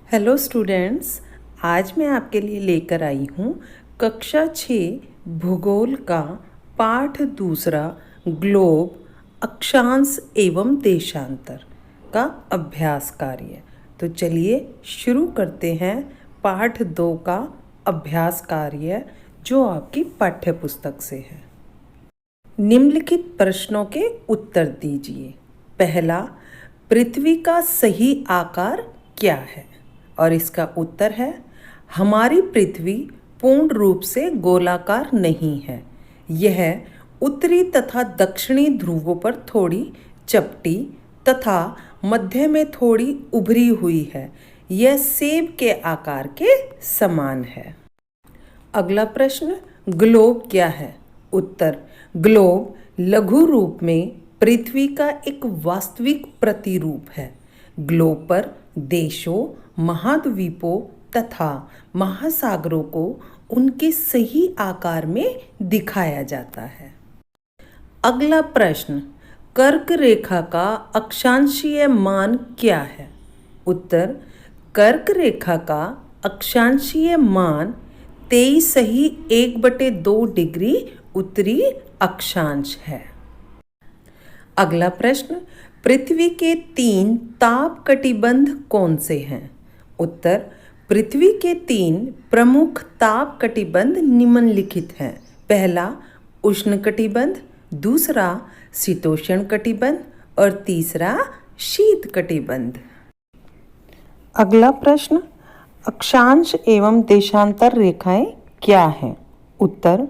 Hello students, आज मैं आपके लिए लेकर आई हूँ कक्षा 6 भूगोल का पाठ दूसरा ग्लोब अक्षांश एवं देशांतर का अभ्यास कार्य। तो चलिए शुरू करते हैं पाठ 2 का अभ्यास कार्य जो आपकी पाठ्य पुस्तक से है। निम्नलिखित प्रश्नों के उत्तर दीजिए। पहला, पृथ्वी का सही आकार क्या है? और इसका उत्तर है हमारी पृथ्वी पूर्ण रूप से गोलाकार नहीं है। यह उत्तरी तथा दक्षिणी ध्रुवों पर थोड़ी चपटी तथा मध्य में थोड़ी उभरी हुई है। यह सेब के आकार के समान है। अगला प्रश्न, ग्लोब क्या है? उत्तर, ग्लोब लघु रूप में पृथ्वी का एक वास्तविक प्रतिरूप है। ग्लोब पर देशों, महाद्वीपों तथा महासागरों को उनके सही आकार में दिखाया जाता है। अगला प्रश्न, कर्क रेखा का अक्षांशीय मान क्या है? उत्तर, कर्क रेखा का अक्षांशीय मान 23.1/2 डिग्री उत्तरी अक्षांश है। अगला प्रश्न, पृथ्वी के 3 ताप कटिबंध कौन से हैं? उत्तर, पृथ्वी के 3 प्रमुख ताप कटिबंध निम्नलिखित हैं। पहला उष्ण कटिबंध, दूसरा शीतोष्ण कटिबंध और तीसरा शीत कटिबंध। अगला प्रश्न, अक्षांश एवं देशांतर रेखाएं क्या हैं? उत्तर,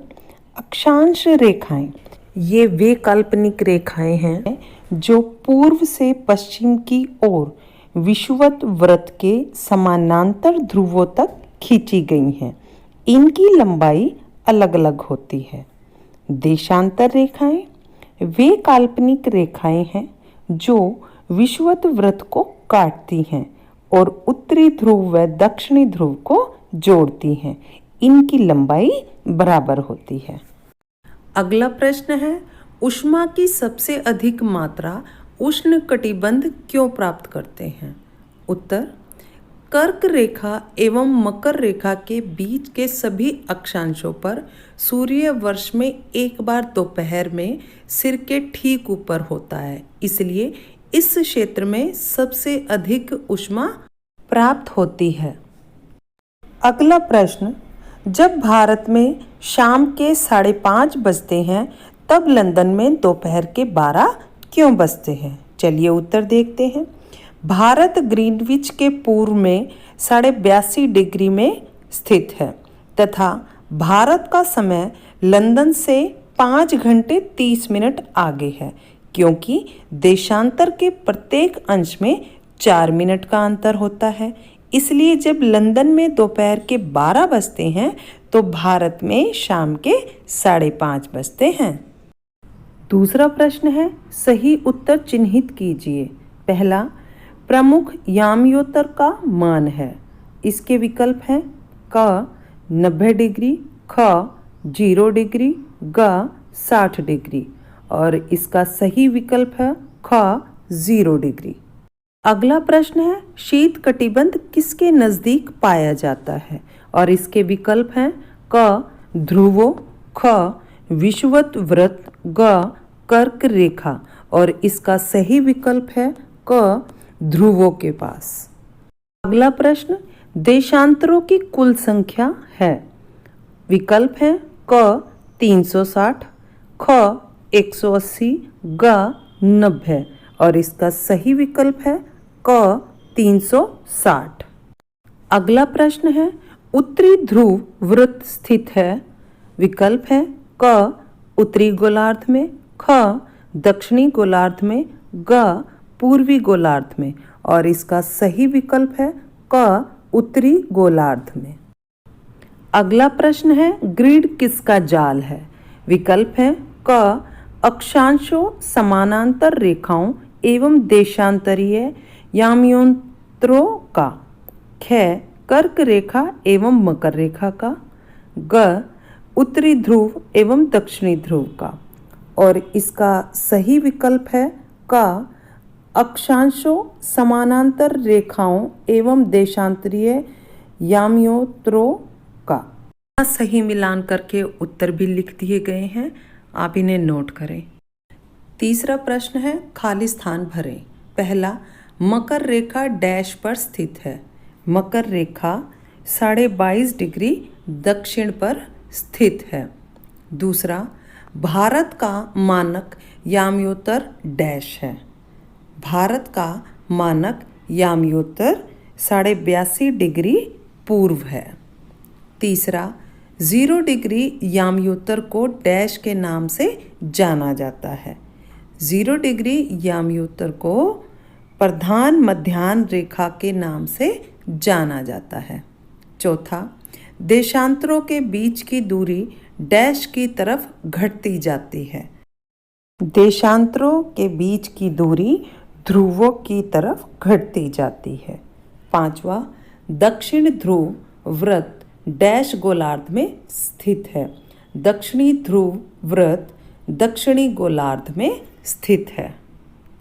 अक्षांश रेखाएं ये वे काल्पनिक रेखाएं हैं जो पूर्व से पश्चिम की ओर विषुवत वृत्त के समानांतर ध्रुवों तक खींची गई हैं। इनकी लंबाई अलग अलग होती है। देशांतर रेखाएं वे काल्पनिक रेखाएं हैं जो विषुवत वृत्त को काटती हैं और उत्तरी ध्रुव व दक्षिणी ध्रुव को जोड़ती हैं। इनकी लंबाई बराबर होती है। अगला प्रश्न है, ऊष्मा की सबसे अधिक मात्रा उष्ण कटिबंध क्यों प्राप्त करते हैं? उत्तर, कर्क रेखा एवं मकर रेखा के बीच के सभी अक्षांशों पर सूर्य वर्ष में एक बार दोपहर में सिर के ठीक ऊपर होता है। इसलिए इस क्षेत्र में सबसे अधिक ऊष्मा प्राप्त होती है। अगला प्रश्न, जब भारत में शाम के 5:30 बजते हैं तब लंदन में दोपहर के 12 क्यों बजते हैं? चलिए उत्तर देखते हैं। भारत ग्रीनविच के पूर्व में 82.5 डिग्री में स्थित है तथा भारत का समय लंदन से 5 घंटे 30 मिनट आगे है, क्योंकि देशांतर के प्रत्येक अंश में 4 मिनट का अंतर होता है। इसलिए जब लंदन में दोपहर के 12 बजते हैं तो भारत में शाम के 5:30 बजते हैं। दूसरा प्रश्न है, सही उत्तर चिन्हित कीजिए। पहला, प्रमुख यामयोतर का मान है। इसके विकल्प हैं क 90 डिग्री, ख 0 डिग्री, ग 60 डिग्री और इसका सही विकल्प है ख 0 डिग्री। अगला प्रश्न है, शीत कटिबंध किसके नज़दीक पाया जाता है? और इसके विकल्प हैं क ध्रुवों, ख विषुवत वृत्त, ग कर्क रेखा और इसका सही विकल्प है क ध्रुवों के पास। अगला प्रश्न, देशांतरों की कुल संख्या है। विकल्प है क 360, ख 180, ग 90 और इसका सही विकल्प है क 360। अगला प्रश्न है, उत्तरी ध्रुव वृत्त स्थित है। विकल्प है क उत्तरी गोलार्ध में, ख दक्षिणी गोलार्ध में, ग पूर्वी गोलार्ध में और इसका सही विकल्प है क उत्तरी गोलार्ध में। अगला प्रश्न है, ग्रिड किसका जाल है? विकल्प है क अक्षांशों, समानांतर रेखाओं एवं देशांतरीय यामयोत्तरों का, ख कर्क रेखा एवं मकर रेखा का, ग उत्तरी ध्रुव एवं दक्षिणी ध्रुव का और इसका सही विकल्प है क अक्षांशों, समानांतर रेखाओं एवं देशांतरीय यामियोत्तरों का सही मिलान करके उत्तर भी लिख दिए गए हैं, आप इन्हें नोट करें। तीसरा प्रश्न है खाली स्थान भरें। पहला, मकर रेखा डैश पर स्थित है। मकर रेखा 22.5 डिग्री दक्षिण पर स्थित है। दूसरा, भारत का मानक याम्योत्तर डैश है। भारत का मानक याम्योत्तर 82.5 डिग्री पूर्व है। तीसरा, 0 डिग्री याम्योत्तर को डैश के नाम से जाना जाता है। 0 डिग्री याम्योत्तर को प्रधान मध्याह्न रेखा के नाम से जाना जाता है। चौथा, देशांतरों के बीच की दूरी डैश की तरफ घटती जाती है। देशांतरों के बीच की दूरी ध्रुवों की तरफ घटती जाती है। पांचवा, दक्षिण ध्रुव वृत्त डैश गोलार्ध में स्थित है। दक्षिणी ध्रुव वृत्त दक्षिणी गोलार्ध में स्थित है।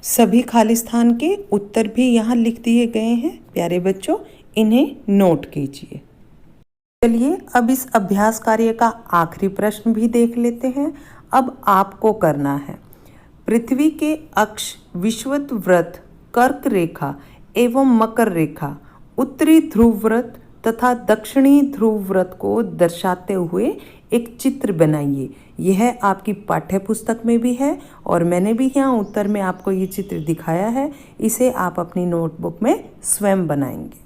सभी खाली स्थान के उत्तर भी यहाँ लिख दिए गए हैं। प्यारे बच्चों, इन्हें नोट कीजिए। चलिए अब इस अभ्यास कार्य का आखिरी प्रश्न भी देख लेते हैं। अब आपको करना है, पृथ्वी के अक्ष विषुवत वृत्त, कर्क रेखा एवं मकर रेखा, उत्तरी ध्रुव वृत्त तथा दक्षिणी ध्रुव व्रत को दर्शाते हुए एक चित्र बनाइए। यह आपकी पाठ्य पुस्तक में भी है और मैंने भी यहाँ उत्तर में आपको ये चित्र दिखाया है। इसे आप अपनी नोटबुक में स्वयं बनाएंगे।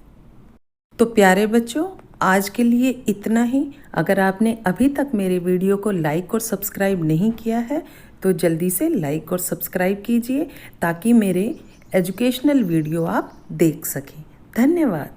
तो प्यारे बच्चों, आज के लिए इतना ही। अगर आपने अभी तक मेरे वीडियो को लाइक और सब्सक्राइब नहीं किया है तो जल्दी से लाइक और सब्सक्राइब कीजिए ताकि मेरे एजुकेशनल वीडियो आप देख सकें। धन्यवाद।